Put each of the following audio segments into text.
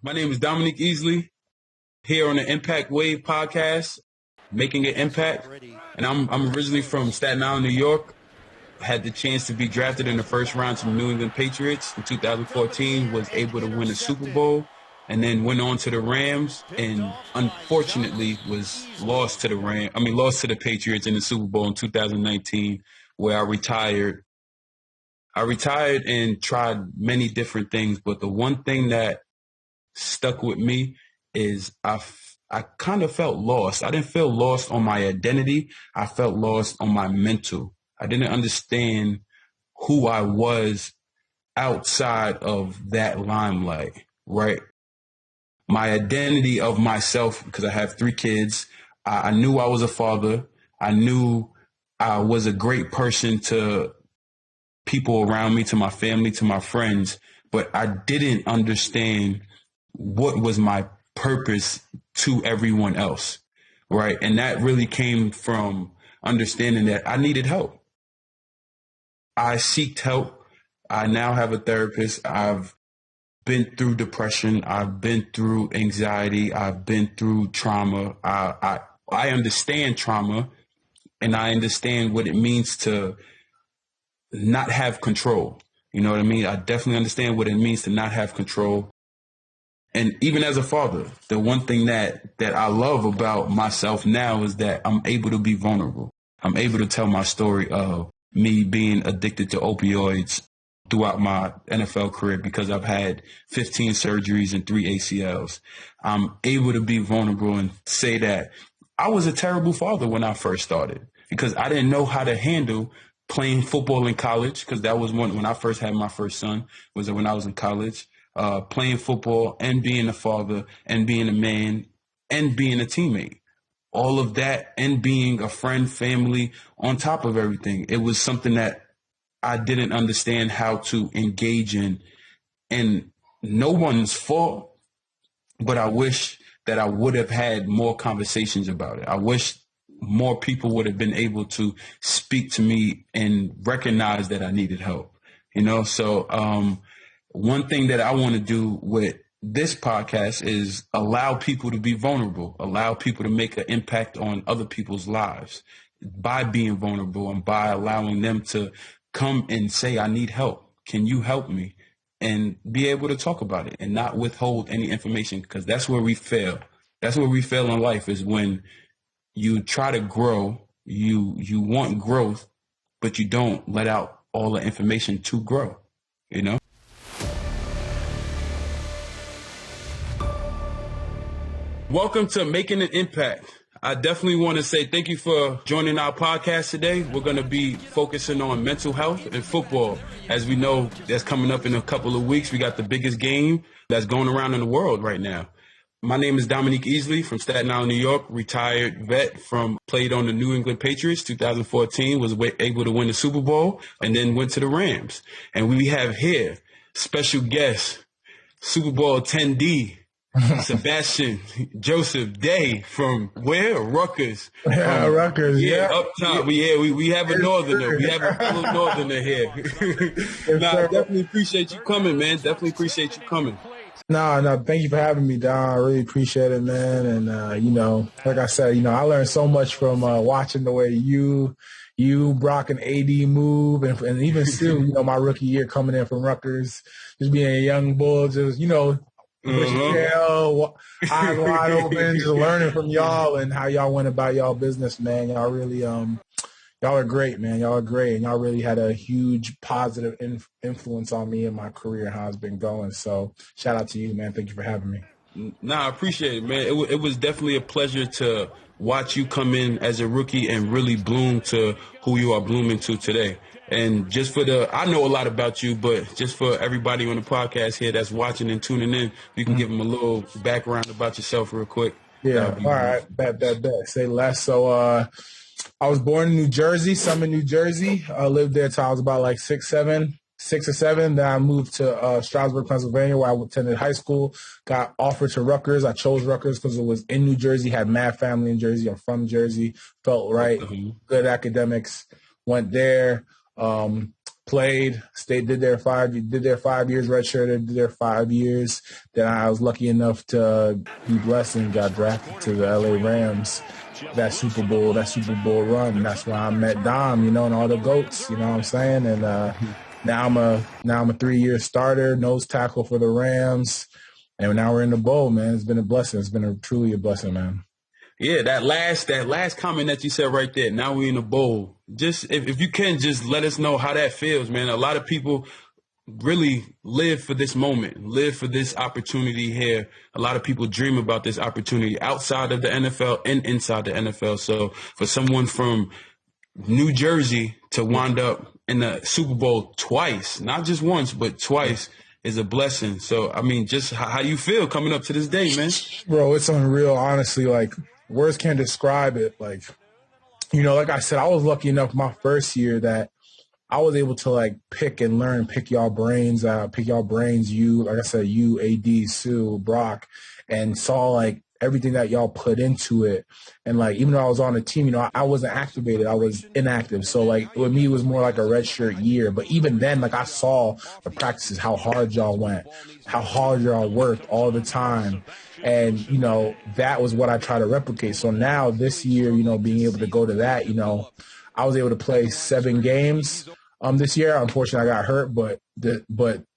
My name is Dominic Easley, here on the ImpactWayv Podcast, Making an Impact. And I'm originally from Staten Island, New York. Had the chance to be drafted in the first round to the New England Patriots in 2014, was able to win a Super Bowl, and then went on to the Rams, and unfortunately was lost to the Patriots in the Super Bowl in 2019, where I retired. I retired and tried many different things, but the one thing that stuck with me is I kind of felt lost. I didn't feel lost on my identity. I felt lost on my mental. I didn't understand who I was outside of that limelight, right? My identity of myself, because I have 3 kids, I knew I was a father. I knew I was a great person to people around me, to my family, to my friends, but I didn't understand what was my purpose to everyone else, right? And that really came from understanding that I needed help. I seeked help. I now have a therapist. I've been through depression. I've been through anxiety. I've been through trauma. I understand trauma, and I understand what it means to not have control. You know what I mean? I definitely understand what it means to not have control. And even as a father, the one thing that I love about myself now is that I'm able to be vulnerable. I'm able to tell my story of me being addicted to opioids throughout my NFL career because I've had 15 surgeries and 3 ACLs. I'm able to be vulnerable and say that I was a terrible father when I first started because I didn't know how to handle playing football in college, because that was when I first had my first son, was when I was in college, playing football and being a father and being a man and being a teammate. All of that and being a friend, family, on top of everything. It was something that I didn't understand how to engage in. And no one's fault, but I wish that I would have had more conversations about it. I wish more people would have been able to speak to me and recognize that I needed help. You know, so one thing that I want to do with this podcast is allow people to be vulnerable, allow people to make an impact on other people's lives by being vulnerable and by allowing them to come and say, I need help. Can you help me? And be able to talk about it and not withhold any information, because that's where we fail. That's where we fail in life, is when you try to grow, you want growth, but you don't let out all the information to grow, you know? Welcome to Making an Impact. I definitely want to say thank you for joining our podcast today. We're going to be focusing on mental health and football. As we know, that's coming up in a couple of weeks. We got the biggest game that's going around in the world right now. My name is Dominic Easley from Staten Island, New York, retired vet played on the New England Patriots, 2014, was able to win the Super Bowl, and then went to the Rams. And we have here special guest, Super Bowl attendee, Sebastian Joseph-Day from where? Rutgers. Yeah, Rutgers. Yeah, up top. We have a northerner. We have a fellow northerner here. I definitely appreciate you coming, man. Definitely appreciate you coming. No, thank you for having me, Don. I really appreciate it, man. And, like I said, I learned so much from watching the way you, Brock, and AD move. And even still, my rookie year coming in from Rutgers, just being a young bull, just, tail, eyes wide open, just learning from y'all and how y'all went about y'all business, man. Y'all really, y'all are great, man. Y'all are great. And y'all really had a huge positive influence on me in my career and how it's been going. So shout out to you, man. Thank you for having me. I appreciate it, man. It was definitely a pleasure to watch you come in as a rookie and really bloom to who you are blooming to today. And just I know a lot about you, but just for everybody on the podcast here that's watching and tuning in, you can give them a little background about yourself real quick. Yeah. All right. Bet. Say less. So, I was born in New Jersey, Summit, New Jersey. I lived there till I was about like 6 or 7. Then I moved to Stroudsburg, Pennsylvania, where I attended high school. Got offered to Rutgers. I chose Rutgers because it was in New Jersey, had mad family in Jersey. I'm from Jersey. Felt right. Good academics. Went there. played, did their 5 years, redshirted, did their 5 years. Then I was lucky enough to be blessed and got drafted to the LA Rams. That Super Bowl run. That's where I met Dom, and all the GOATs, you know what I'm saying? And now I'm a 3-year starter, nose tackle for the Rams. And now we're in the bowl, man. It's been a blessing. It's been truly a blessing, man. Yeah, that last comment that you said right there. Now we're in the bowl. Just if you can, just let us know how that feels, man. A lot of people really live for this moment, live for this opportunity here. A lot of people dream about this opportunity outside of the NFL and inside the NFL. So for someone from New Jersey to wind up in the Super Bowl twice, not just once, but twice, is a blessing. So, I mean, just how you feel coming up to this day, man? Bro, it's unreal, honestly. Like, words can't describe it. Like, like I said, I was lucky enough my first year that I was able to, like, pick y'all brains out, you, like I said, you, AD, Sue, Brock, and saw, like, everything that y'all put into it. And, like, even though I was on the team, I wasn't activated. I was inactive. So, like, with me, it was more like a redshirt year. But even then, like, I saw the practices, how hard y'all went, how hard y'all worked all the time. And, that was what I try to replicate. So now this year, being able to go to that, I was able to play 7 games this year. Unfortunately, I got hurt, but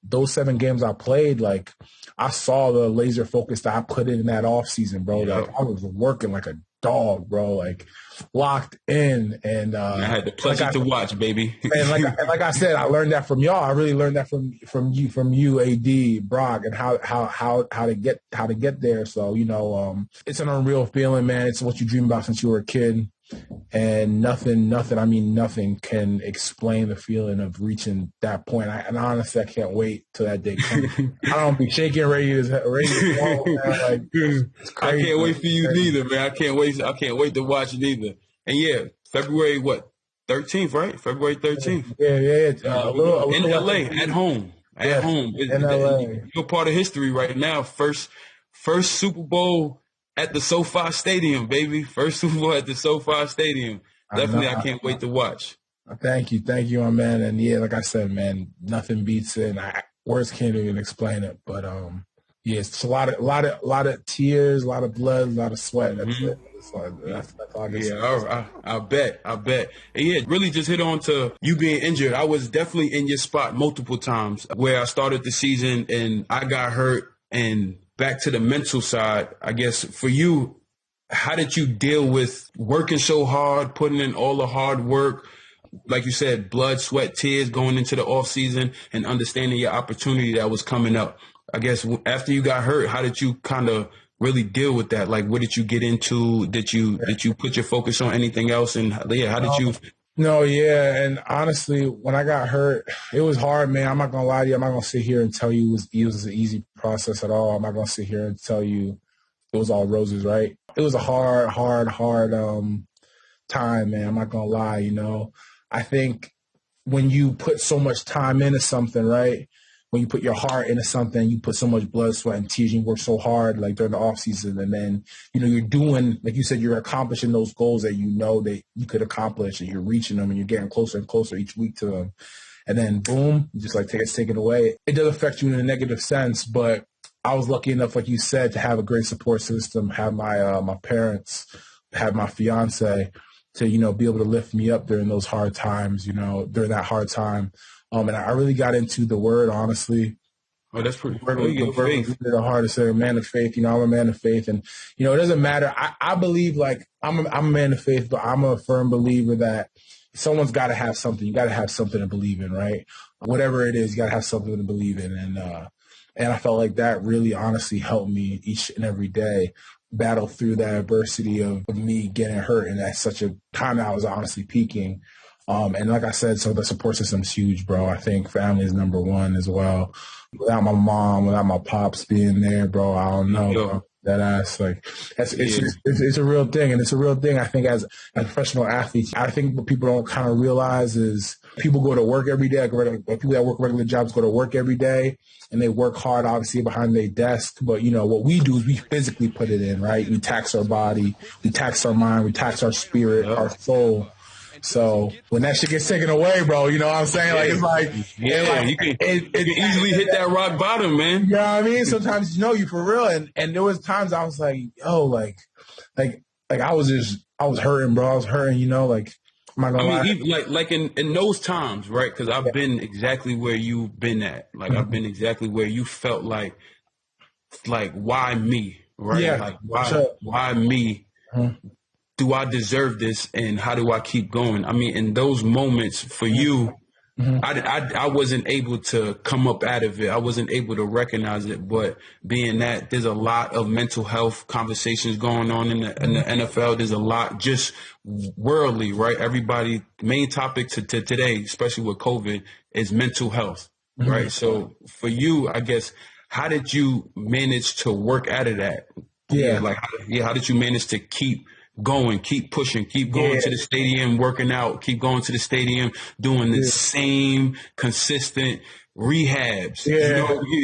those 7 games I played, like, I saw the laser focus that I put in that off season, bro. Like, I was working like a dog, bro, like locked in. And I had the pleasure to watch, baby. And like I said, I learned that from y'all. I really learned that from you, AD, Brock, and how to get there. So it's an unreal feeling, man. It's what you dream about since you were a kid. And nothing can explain the feeling of reaching that point. And honestly, I can't wait till that day comes. I don't be shaking, ready to go, man. Like, it's crazy. I can't wait for you neither, man. I can't wait to watch it either. And yeah, February 13th, right? February 13th. Yeah. In LA, at home. In LA. You're part of history right now. First Super Bowl at the SoFi Stadium, baby. First Super Bowl at the SoFi Stadium. Definitely, I can't wait to watch. Thank you, my man. And yeah, like I said, man, nothing beats it. And words can't even explain it. But yeah, it's a lot of tears, a lot of blood, a lot of sweat. That's it. That's all I can say. Yeah, I bet. And yeah, really just hit on to you being injured. I was definitely in your spot multiple times where I started the season and I got hurt. And back to the mental side, I guess for you, how did you deal with working so hard, putting in all the hard work, like you said, blood, sweat, tears going into the off season and understanding your opportunity that was coming up? I guess after you got hurt, how did you kind of really deal with that? Like, what did you get into? Did you put your focus on anything else? And yeah, how did you? No, yeah. And honestly, when I got hurt, it was hard, man. I'm not going to lie to you. I'm not going to sit here and tell you it was an easy process at all. I'm not going to sit here and tell you it was all roses, right? It was a hard time, man. I'm not going to lie, I think when you put so much time into something, right? When you put your heart into something, you put so much blood, sweat, and tears, and you work so hard, like during the off season, and then you're doing, like you said, you're accomplishing those goals that that you could accomplish, and you're reaching them, and you're getting closer and closer each week to them, and then boom, just like it's taken away. It does affect you in a negative sense, but I was lucky enough, like you said, to have a great support system, have my parents, have my fiance, to be able to lift me up during those hard times, during that hard time. And I really got into the word, honestly. Oh, that's pretty cool. The hard to say, a man of faith. I'm a man of faith. And, it doesn't matter. I believe, like, I'm a man of faith, but I'm a firm believer that someone's got to have something. You got to have something to believe in, right? Whatever it is, you got to have something to believe in. And I felt like that really honestly helped me each and every day battle through that adversity of me getting hurt. And at such a time that I was honestly peaking. And like I said, so the support system's huge, bro. I think family is number one as well. Without my mom, without my pops being there, bro, I don't know. Bro. That ass, like, it's a real thing. And it's a real thing, I think, as professional athletes. I think what people don't kind of realize is people go to work every day. People that work regular jobs go to work every day, and they work hard, obviously, behind their desk. But, what we do is we physically put it in, right? We tax our body, we tax our mind, we tax our spirit, our soul. So when that shit gets taken away, bro, you know what I'm saying? Like, it's like, you can easily hit that rock bottom, man. You know what I mean? Sometimes, you for real. And there was times I was like, yo, like I was hurting, bro. I was hurting, like, I'm not gonna lie. Even like in those times, right? Because I've been exactly where you've been at. Like, I've been exactly where you felt like, why me, right? Yeah, like, sure. why me? Do I deserve this? And how do I keep going? I mean, in those moments for you, I wasn't able to come up out of it. I wasn't able to recognize it. But being that there's a lot of mental health conversations going on in the NFL, there's a lot just worldly, right? Everybody, main topic to today, especially with COVID, is mental health, right? So for you, I guess, how did you manage to work out of that? How did you manage to keep going, keep pushing, keep going to the stadium, working out, keep going to the stadium, doing the same consistent rehabs,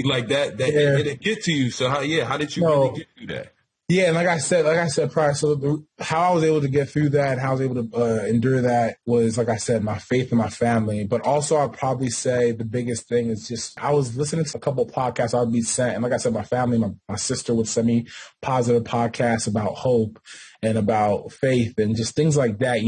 like that it'll get to you. So how did you really get through that? Yeah, and like I said prior, so how I was able to get through that and how I was able to endure that was, like I said, my faith in my family. But also I'd probably say the biggest thing is just I was listening to a couple of podcasts I would be sent. And like I said, my family, my sister would send me positive podcasts about hope and about faith and just things like that.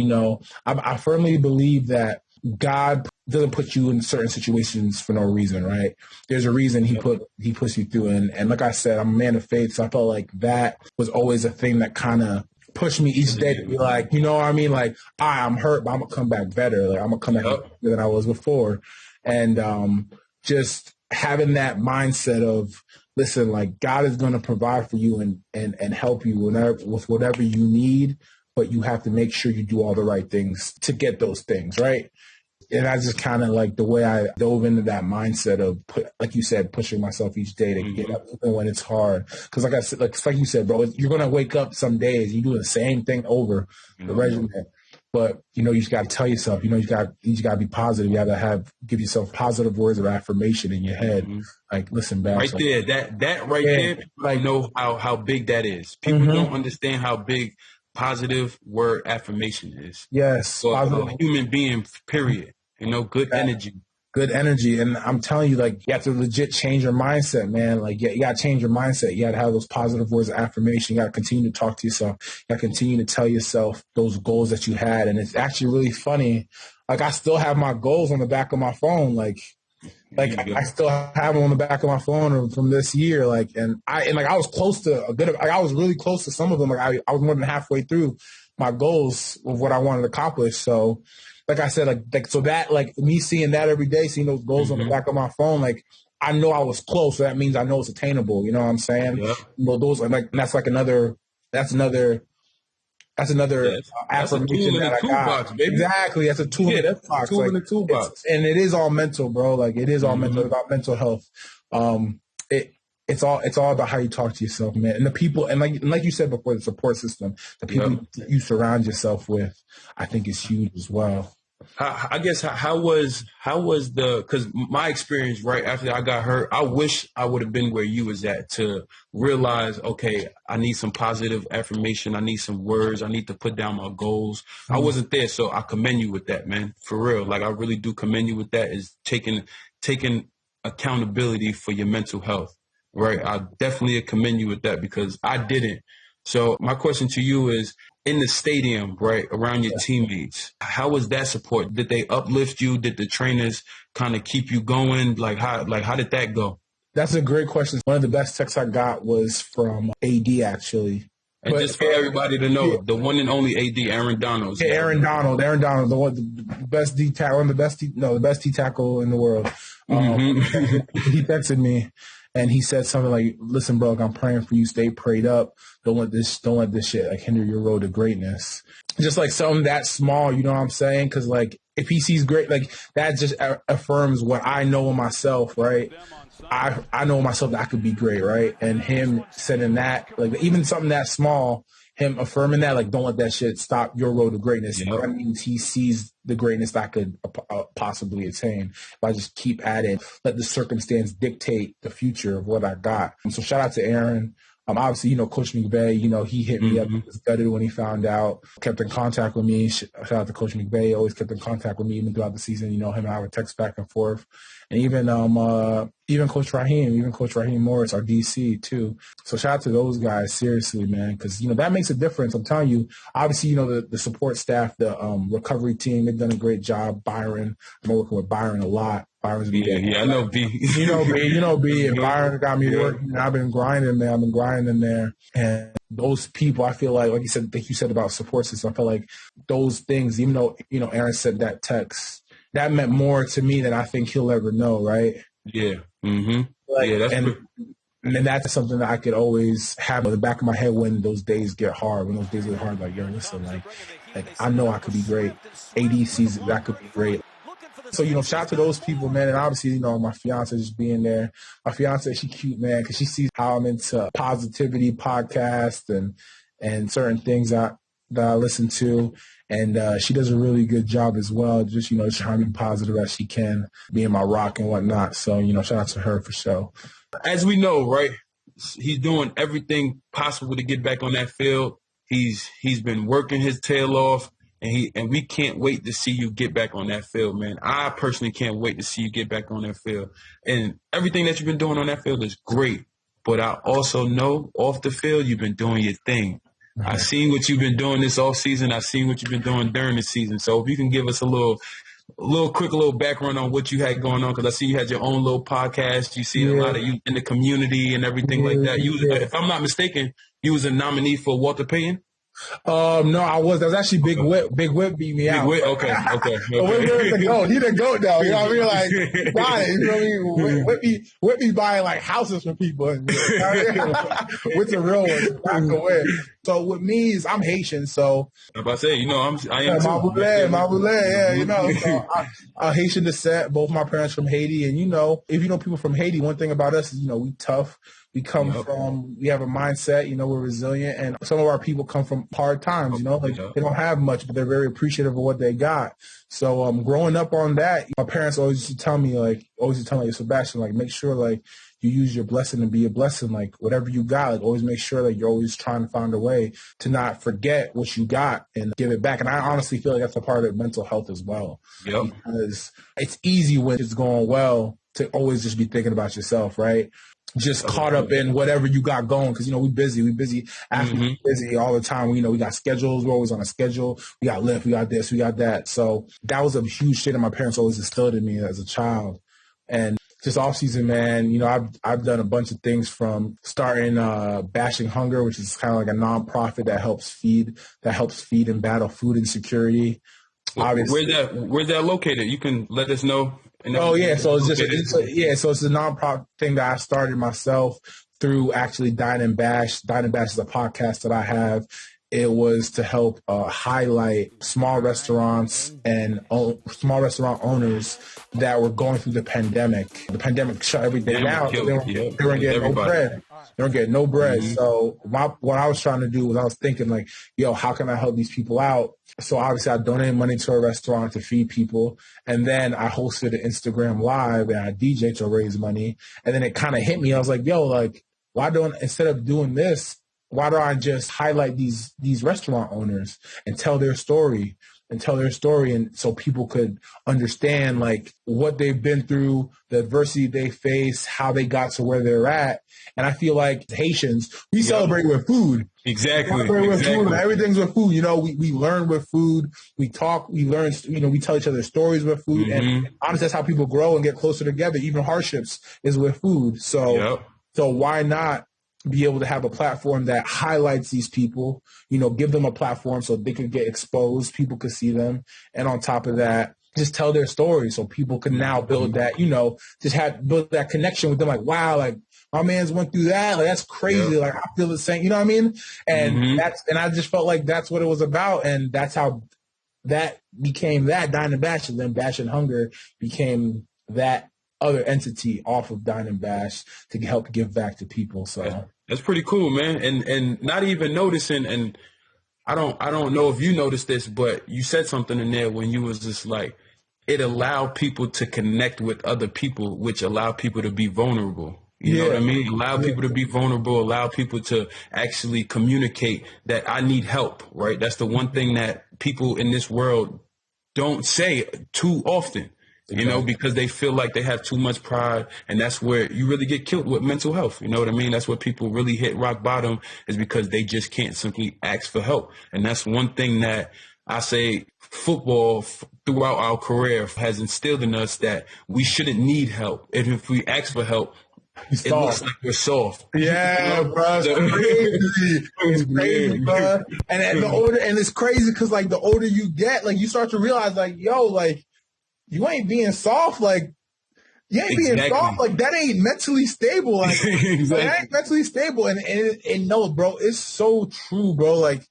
I firmly believe that God doesn't put you in certain situations for no reason, right? There's a reason he puts you through. And like I said, I'm a man of faith, so I felt like that was always a thing that kind of pushed me each day to be like, you know what I mean? Like, I'm hurt, but I'm gonna come back better. Like, I'm gonna come back better than I was before. And just having that mindset of, listen, like, God is gonna provide for you and help you with whatever you need, but you have to make sure you do all the right things to get those things, right? And I just kind of like the way I dove into that mindset of, like you said, pushing myself each day to get up even when it's hard. Because like I said, like you said, bro, you're going to wake up some days, you do the same thing over the regimen. But, you just got to tell yourself, you just got to be positive. You have to give yourself positive words of affirmation in your head. Like, listen, back. Right there, that right there, people know how big that is. People don't understand how big positive word affirmation is. Yes. For a human being, period. Good energy. Good energy. And I'm telling you, like, you have to legit change your mindset, man. Like, you got to change your mindset. You got to have those positive words of affirmation. You got to continue to talk to yourself. You got to continue to tell yourself those goals that you had. And it's actually really funny. Like, I still have my goals on the back of my phone. Like I still have them on the back of my phone from this year. Like, and I was close to I was really close to some of them. Like, I was more than halfway through my goals of what I wanted to accomplish. So, like I said, so that, like, me seeing that every day, seeing those goals on the back of my phone, like, I know I was close. So that means I know it's attainable. You know what I'm saying? Yeah. Those are that's another affirmation that I got. Baby. Exactly. That's a tool in the box. Tool in the toolbox. And it is all mental, bro. Like, it is all mental. It's about mental health. It's all about how you talk to yourself, man. And the people, and like you said before, the support system, the people you surround yourself with, I think is huge as well. I guess how was because my experience right after I got hurt, I wish I would have been where you was at to realize, okay, I need some positive affirmation. I need some words. I need to put down my goals. I wasn't there. So I commend you with that, man. For real. Like, I really do commend you with that, is taking accountability for your mental health. Right. I definitely commend you with that because I didn't. So my question to you is, in the stadium, right, around your teammates, how was that support? Did they uplift you? Did the trainers kind of keep you going? How did that go? That's a great question. One of the best texts I got was from AD, actually. And just for everybody to know, the one and only AD, Aaron Donald. Yeah, Aaron Donald, the best D tackle, the best D tackle in the world. He texted me. And he said something like, listen, bro, I'm praying for you. Stay prayed up. Don't let this shit like hinder your road to greatness. Just like something that small, you know what I'm saying? Because, like, if he sees great, like, that just affirms what I know of myself, right? I know myself that I could be great, right? And him sending that, like, even something that small, him affirming that, like, don't let that shit stop your road to greatness. That means he sees the greatness that I could possibly attain if I just keep at it. Let the circumstance dictate the future of what I got. So shout out to Aaron. Obviously, Coach McVay, he hit me up, he was gutted when he found out, kept in contact with me. Shout out to Coach McVay, always kept in contact with me even throughout the season. Him and I would text back and forth. And even Coach Raheem Morris, our DC too. So shout out to those guys, seriously, man, because, that makes a difference. I'm telling you, obviously, the support staff, the recovery team, they've done a great job. Byron, I'm working with Byron a lot. Byron's I know B. B. And Byron got me working. I've been grinding there. And those people, I feel like you said, you said about support system, I feel like those things, even though, Aaron said that text, that meant more to me than I think he'll ever know, right? Yeah. Mm-hmm. And then that's something that I could always have in the back of my head when those days get hard. Like, yo, listen, like I know I could be great. AD season, that could be great. So, shout out to those people, man. And obviously, my fiance just being there. My fiance, she cute, man, because she sees how I'm into positivity podcasts and certain things that I listen to. And she does a really good job as well, just, trying to be positive as she can, being my rock and whatnot. So, shout out to her for sure. As we know, right, he's doing everything possible to get back on that field. He's been working his tail off. And we can't wait to see you get back on that field, man. I personally can't wait to see you get back on that field. And everything that you've been doing on that field is great. But I also know off the field, you've been doing your thing. Mm-hmm. I've seen what you've been doing this off season. I've seen what you've been doing during the season. So if you can give us a little background on what you had going on, because I see you had your own little podcast. You see a lot of you in the community and everything like that. If I'm not mistaken, you was a nominee for Walter Payton. No, I was. That was actually Big Whip. Big Whip beat me out. Whip? Okay. Where's the goat? He the goat now. You know what I mean? Like, buy it. You know what I mean? Whip be buying like houses for people. With the real ones, back away. So with me, I'm Haitian. So I'm about to say, I am too. Mabule, yeah, So I'm Haitian descent. Both my parents from Haiti, and if you know people from Haiti, one thing about us is we tough. We come from, we have a mindset, we're resilient, and some of our people come from hard times, they don't have much, but they're very appreciative of what they got. So, growing up on that, my parents always used to tell me, Sebastian, like, make sure, like, you use your blessing and be a blessing, like, whatever you got, like, always make sure that you're always trying to find a way to not forget what you got and give it back. And I honestly feel like that's a part of mental health as well. Yep. Because it's easy when it's going well to always just be thinking about yourself, right? Just caught up in whatever you got going, because we busy, athletes busy all the time. We got schedules, we're always on a schedule. We got lift, we got this, we got that. So that was a huge thing that my parents always instilled in me as a child. And just off season, man, I've done a bunch of things, from starting Bashing Hunger, which is kind of like a nonprofit that helps feed and battle food insecurity. Obviously, where's that located? You can let us know. So it's a nonprofit thing that I started myself through actually Dine and Bash. Dine and Bash is a podcast that I have. It was to help highlight small restaurants and small restaurant owners that were going through the pandemic. The pandemic shut everything down. They weren't getting no bread. They weren't getting no bread. Mm-hmm. So what I was trying to do was, I was thinking like, how can I help these people out? So obviously I donated money to a restaurant to feed people. And then I hosted an Instagram Live and I DJ to raise money. And then it kind of hit me. I was like, instead of doing this, why don't I just highlight these restaurant owners and tell their story, and so people could understand like what they've been through, the adversity they face, how they got to where they're at. And I feel like Haitians, we celebrate with food. Exactly. With food. Everything's with food. We learn with food. We talk. We learn. We tell each other stories with food. Mm-hmm. And honestly, that's how people grow and get closer together. Even hardships is with food. So why not be able to have a platform that highlights these people, give them a platform so they could get exposed, people could see them. And on top of that, just tell their story so people can now build that, build that connection with them. Like, wow, like my man's went through that. Like, that's crazy. Like, I feel the same, you know what I mean? And and I just felt like that's what it was about. And that's how that became that Dine and Bash. And then Bash and Hunger became that other entity off of Dine and Bash to help give back to people. So that's pretty cool, man. And not even noticing, and I don't know if you noticed this, but you said something in there when you was just like, it allowed people to connect with other people, which allowed people to be vulnerable. You know what I mean? Allow people to be vulnerable, allow people to actually communicate that I need help, right? That's the one thing that people in this world don't say too often, you know, because they feel like they have too much pride. And that's where you really get killed with mental health. You know what I mean? That's where people really hit rock bottom, is because they just can't simply ask for help. And that's one thing that I say football throughout our career has instilled in us, that we shouldn't need help. And if we ask for help, it looks like we're soft. Yeah, bro. It's crazy. It's crazy, bro. And the older, and it's crazy because, like, the older you get, like, you start to realize, like, yo, like, you ain't being soft. Like, you ain't being soft. Like, that ain't mentally stable. Like, that ain't mentally stable. And no, bro, it's so true, bro. Like,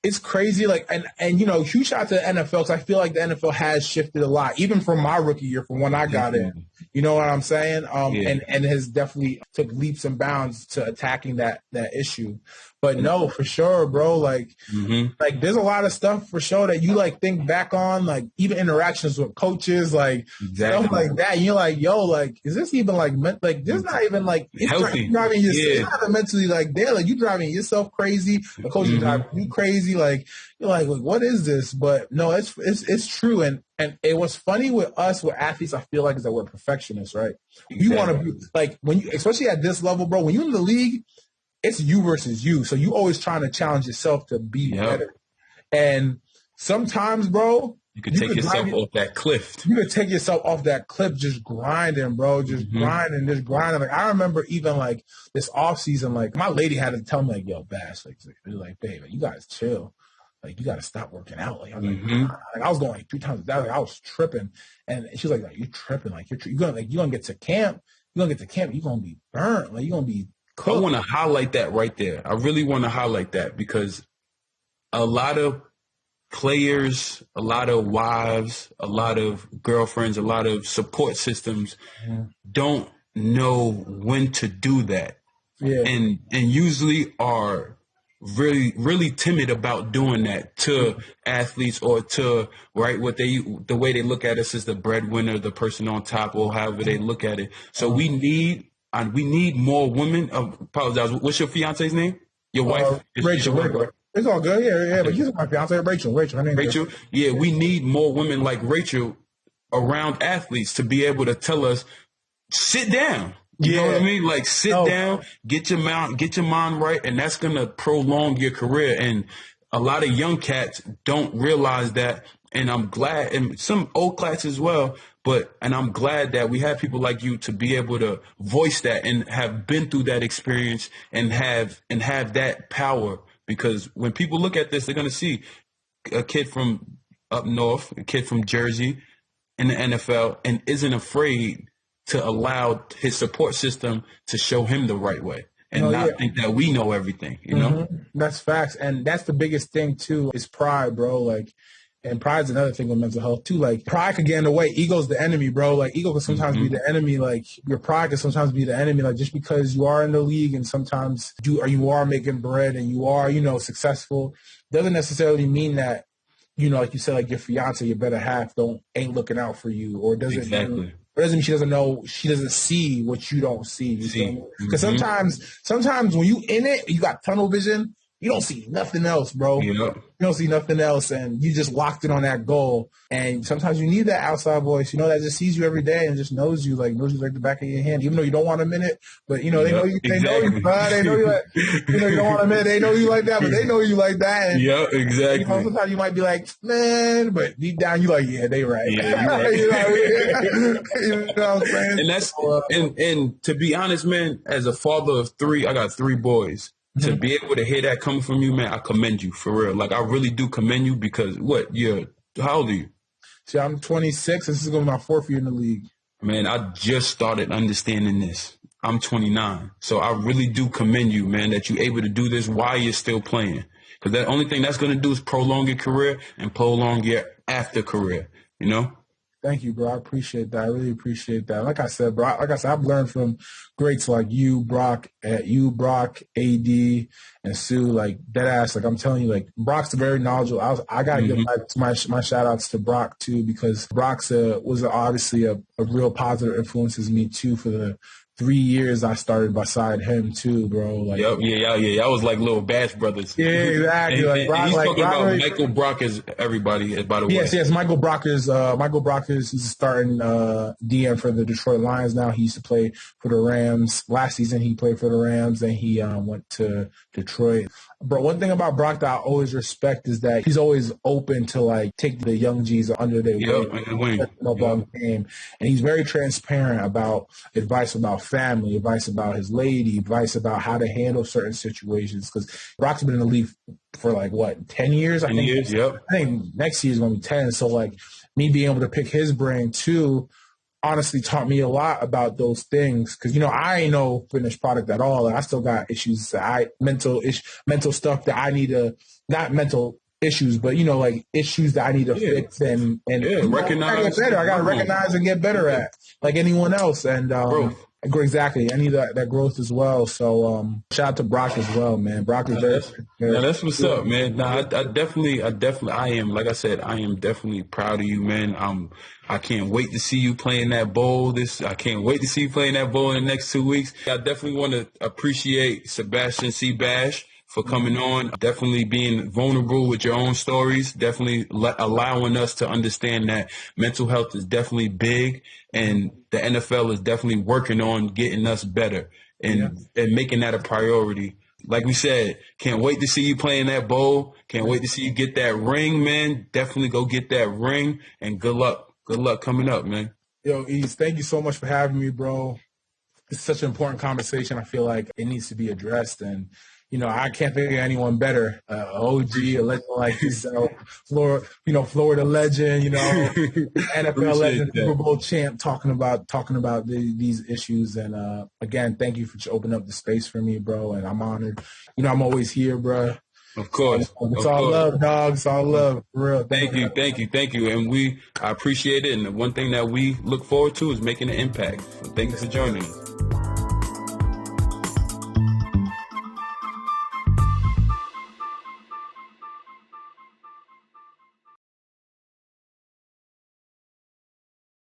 it's crazy. Like, and you know, huge shout out to the NFL, because I feel like the NFL has shifted a lot, even from my rookie year, from when I got in. You know what I'm saying? And has definitely took leaps and bounds to attacking that issue. But no, for sure, bro. Like, like there's a lot of stuff for sure that you like think back on, like even interactions with coaches, like stuff like that. And you're like, yo, like, is this even like like this? Not even like healthy. Driving it's not mentally like there. Like you driving yourself crazy. The coach is driving you crazy. Like you're like, what is this? But no, it's true. And it was funny with us, with athletes, I feel like, is that we're perfectionists, right? You want to be like, when you, especially at this level, bro, when you're in the league, it's you versus you. So you always trying to challenge yourself to be better. And sometimes, bro, you can take yourself off that cliff. You can take yourself off that cliff just grinding, bro. Just grinding. Like, I remember even like this off season, like my lady had to tell me, like, yo, Bass, like, babe, you guys chill. Like, you got to stop working out. Like, I was like, I was going like 3 times a day. Like, I was tripping. And she was like, you're tripping. Like, you're gonna get to camp. You're going to get to camp. You're going to be burnt. Like, you're going to be cooked. I want to highlight that right there. I really want to highlight that, because a lot of players, a lot of wives, a lot of girlfriends, a lot of support systems don't know when to do that. Yeah. And usually are really, really timid about doing that to athletes, or to, right, the way they look at us as the breadwinner, the person on top, or however they look at it. So we need more women. Apologize. What's your fiance's name? Your wife? Rachel. It's all good. Yeah. But she's my fiance, Rachel. Her name Rachel. Yeah, we need more women like Rachel around athletes to be able to tell us, sit down. You know what I mean? Like, sit down, get your mind right, and that's gonna prolong your career. And a lot of young cats don't realize that. And I'm glad, and some old cats as well. And I'm glad that we have people like you to be able to voice that and have been through that experience and have that power. Because when people look at this, they're gonna see a kid from up north, a kid from Jersey in the NFL, and isn't afraid to allow his support system to show him the right way, and not think that we know everything, you know? That's facts. And that's the biggest thing too, is pride, bro. Like, and pride's another thing with mental health too. Like, pride can get in the way. Ego's the enemy, bro. Like, ego can sometimes be the enemy. Like, your pride can sometimes be the enemy. Like, just because you are in the league and sometimes you are making bread and you are, successful, doesn't necessarily mean that, like you said, like your fiance, your better half, ain't looking out for you, or doesn't mean she doesn't know, she doesn't see what you don't see. Because sometimes when you in it, you got tunnel vision, you don't see nothing else, bro. You don't see nothing else, and you just locked in on that goal. And sometimes you need that outside voice, that just sees you every day and just knows you like the back of your hand, even though you don't want to admit it. But they know you, they know you, bro. They know you like, you don't want to admit it. They know you like that, but they know you like that. And, exactly. Sometimes you might be like, man, but deep down you like, yeah, they right. Yeah, right. You know what I'm saying? And that's and to be honest, man, as a father of 3, I got 3 boys. To be able to hear that coming from you, man, I commend you, for real. Like, I really do commend you, because how old are you? See, I'm 26. This is going to be my 4th year in the league. Man, I just started understanding this. I'm 29. So I really do commend you, man, that you're able to do this while you're still playing. Because the only thing that's going to do is prolong your career and prolong your after career, Thank you, bro. I appreciate that. I really appreciate that. Like I said, bro, I've learned from greats like you, Brock, AD, and Sue. Like, deadass. Like, I'm telling you, like, Brock's very knowledgeable. I gotta give my shout outs to Brock too, because Brock's was obviously a a real positive influences me too for the 3 years I started beside him too, bro. Like, Yep, yeah. Y'all was like little Bash brothers. Yeah, exactly. And he's talking about Michael Brock as everybody, by the way. Yes. Michael Brock is he's starting DM for the Detroit Lions now. He used to play for the Rams. Last season he played for the Rams, and he went to Detroit. Bro, one thing about Brock that I always respect is that he's always open to like take the young G's under their wing game, and he's very transparent about advice about family, advice about his lady, advice about how to handle certain situations. Because Brock's been in the league for like 10 years? 10 years, yep. I think next year is going to be 10. So like me being able to pick his brain too, honestly taught me a lot about those things. Because, I ain't no finished product at all. And I still got issues, mental stuff that I need to, not mental issues, but, like issues that I need to fix and recognize. I got to recognize and get better at, like anyone else. And exactly, I need that growth as well. So shout out to Brock as well, man. Brock is very. Yeah, that's what's up, man. Nah, I definitely, I am. Like I said, I am definitely proud of you, man. I can't wait to see you playing that bowl. I can't wait to see you playing that bowl in the next 2 weeks. I definitely want to appreciate Sebastian C. Bash for coming on, definitely being vulnerable with your own stories, definitely allowing us to understand that mental health is definitely big, and the NFL is definitely working on getting us better and making that a priority. Like we said, can't wait to see you playing that bowl. Can't wait to see you get that ring, man. Definitely go get that ring, and good luck. Good luck coming up, man. Yo, Ease, thank you so much for having me, bro. It's such an important conversation. I feel like it needs to be addressed, and I can't think of anyone better. OG, a legend like yourself, Florida legend, NFL legend, Super Bowl champ, talking about these issues. And again, thank you for opening up the space for me, bro. And I'm honored. I'm always here, bro. Of course. It's all love, dog. It's all love, for real. Thank you. And I appreciate it. And the one thing that we look forward to is making an impact. So thank you for joining us.